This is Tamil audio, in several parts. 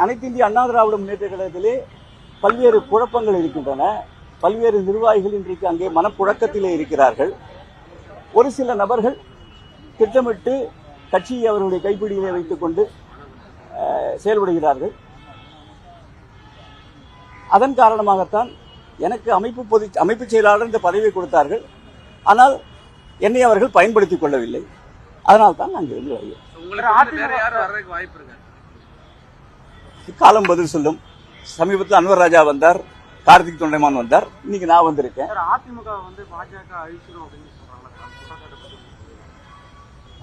அனைத்து இந்திய அண்ணா திராவிட முன்னேற்ற கழகத்திலே பல்வேறு குழப்பங்கள் இருக்கின்றன. பல்வேறு நிர்வாகிகள் இன்றைக்கு அங்கே மனப்புழக்கத்திலே இருக்கிறார்கள். ஒரு சில நபர்கள் திட்டமிட்டு கட்சியை அவர்களுடைய கைப்பிடியிலே வைத்துக் கொண்டு செயல்படுகிறார்கள். அதன் காரணமாகத்தான் எனக்கு அமைப்பு செயலாளர் இந்த பதவியை கொடுத்தார்கள். ஆனால் என்னை அவர்கள் பயன்படுத்திக் கொள்ளவில்லை. அதனால் தான் நாங்கள் இருந்து வருகிறோம். காலம் பதில் சொல்லும். சமீபத்தில் அன்வர் ராஜா வந்தார், கார்த்திக் தொண்டைமான் வந்தார், இன்னைக்கு நான் வந்திருக்கேன்.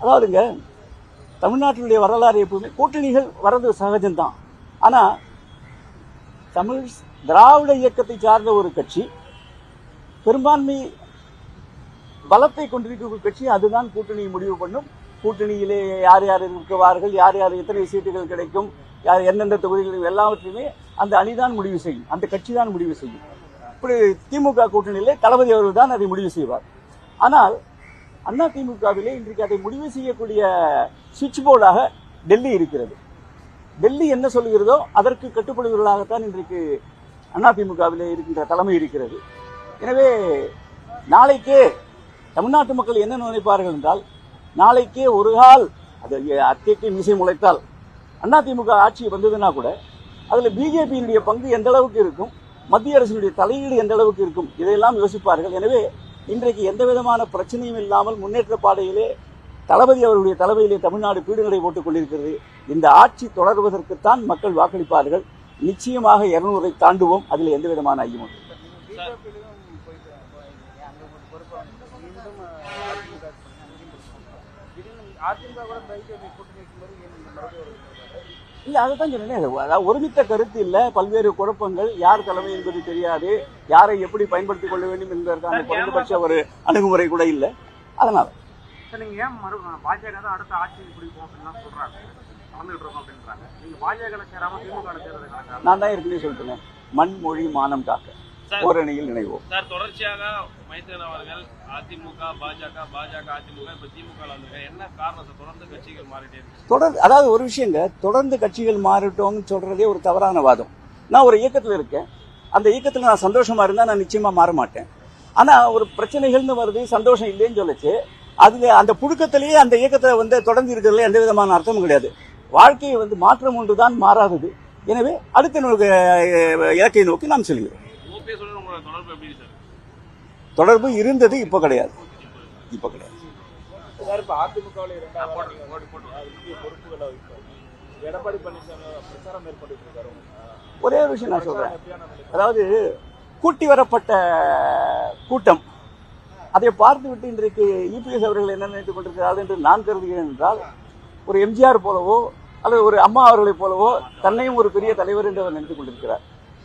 அதாவதுங்க, தமிழ்நாட்டினுடைய வரலாறு எப்பவுமே கூட்டணிகள் வரது சகஜம்தான். ஆனா தமிழ் திராவிட இயக்கத்தை சார்ந்த ஒரு கட்சி, பெரும்பான்மை பலத்தை கொண்டிருக்கிற கட்சி, அதுதான் கூட்டணியை முடிவு பண்ணும். கூட்டணியிலே யார் யார் இருக்குவார்கள், யார் யார் எத்தனை சீட்டுகள் கிடைக்கும், யார் எந்தெந்த தொகுதிகள், எல்லாவற்றையுமே அந்த அணிதான் முடிவு செய்யும், அந்த கட்சி தான் முடிவு செய்யும். இப்படி திமுக கூட்டணியிலே தளபதி அவர்கள் தான் அதை முடிவு செய்வார். ஆனால் அண்ணா திமுகவிலே இன்றைக்கு அதை முடிவு செய்யக்கூடிய சுவிட்ச் போர்டாக டெல்லி இருக்கிறது. டெல்லி என்ன சொல்கிறதோ அதற்கு கட்டுப்படுவர்களாகத்தான் இன்றைக்கு அண்ணா திமுகவிலே இருக்கின்ற தலைமை இருக்கிறது. எனவே நாளைக்கே தமிழ்நாட்டு மக்கள் என்ன நினைப்பார்கள் என்றால், நாளைக்கே ஒரு கால் அது அத்தைக்கு மீசை முளைத்தால் அதிமுக ஆட்சி வந்ததுன்னா கூட அதில் பிஜேபியினுடைய பங்கு எந்த அளவுக்கு இருக்கும், மத்திய அரசினுடைய தலையீடு எந்த அளவுக்கு இருக்கும், இதையெல்லாம் யோசிப்பார்கள். எனவே இன்றைக்கு எந்த விதமான பிரச்சனையும் இல்லாமல் முன்னேற்ற பாதையிலே தளபதி அவருடைய தலைமையிலே தமிழ்நாடு பீடுநடை போட்டுக் கொண்டிருக்கிறது. இந்த ஆட்சி தொடர்வதற்குத்தான் மக்கள் வாக்களிப்பார்கள். நிச்சயமாக 200 தாண்டுவோம். அதில் எந்த விதமான ஐயமும் இல்ல. அதுதான் சொன்னேன், அதாவது ஒருமித்த கருத்து இல்ல, பல்வேறு குழப்பங்கள், யார் தலைமை என்பது தெரியாது, யாரை எப்படி பயன்படுத்திக் கொள்ள வேண்டும் என்பதற்கான குறைந்தபட்ச ஒரு அணுகுமுறை கூட இல்லை. அதனால நீங்க ஏன் பாஜக தான் அடுத்த ஆட்சி பிடிக்கும் அப்படின்னு சொல்றாங்க, கலந்துட்டு இருக்கோம் அப்படின்றாங்க. நீங்க பாஜக சேராம திமுக சேர்றதுக்கான நான் தான் ஏற்கனவே சொல்லிட்டேன், மண் மொழி மானம் காக்க ஓரணியில் நினைவோம். சார், தொடர்ச்சியாக மைத்ரன் அவர்கள் அதிமுக பாஜக அதிமுக இப்ப திமுக என்ன காரணம் சார் தொடர்ந்து கட்சிகள் மாறிட்டே இருக்கு? அதாவது ஒரு விஷயங்க, தொடர்ந்து கட்சிகள் மாறிட்டோம்னு சொல்றதே ஒரு தவறான வாதம். நான் ஒரு இயக்கத்தில் இருக்கேன், அந்த இயக்கத்தில் நான் சந்தோஷமா இருந்தா நான் நிச்சயமா மாற மாட்டேன். ஆனா ஒரு பிரச்சனைகள்னு வருது, சந்தோஷம் இல்லைன்னு சொல்லிச்சு, அதுல அந்த புழுக்கத்திலேயே அந்த இயக்கத்தை தொடர்ந்து இருக்கிறதுல எந்த விதமான அர்த்தமும் கிடையாது. வாழ்க்கையை மாற்றம் ஒன்றுதான் மாறாதது. எனவே அடுத்த இலக்கை நோக்கி நாம் செல்கிறோம். தொடர்பு இருந்தது, இப்ப கிடையாது. எடப்பாடி பழனிசாமி பிரச்சாரம் மேற்கொண்டு ஒரே ஒரு விஷயம் நான் சொல்றேன், அதாவது கூட்டி வரப்பட்ட கூட்டம், அதை பார்த்துவிட்டு இன்றைக்கு இபிஎஸ் அவர்கள் என்ன நினைத்துக் கொண்டிருக்கிறார்கள் என்று நான் கருதுகிறேன் என்றால், ஒரு எம்ஜிஆர் போலவோ அல்லது ஒரு அம்மா அவர்களைப் போலவோ தன்னையும் ஒரு பெரிய தலைவர் என்று அவர் நினைத்துக் கொண்டிருக்கிறார்.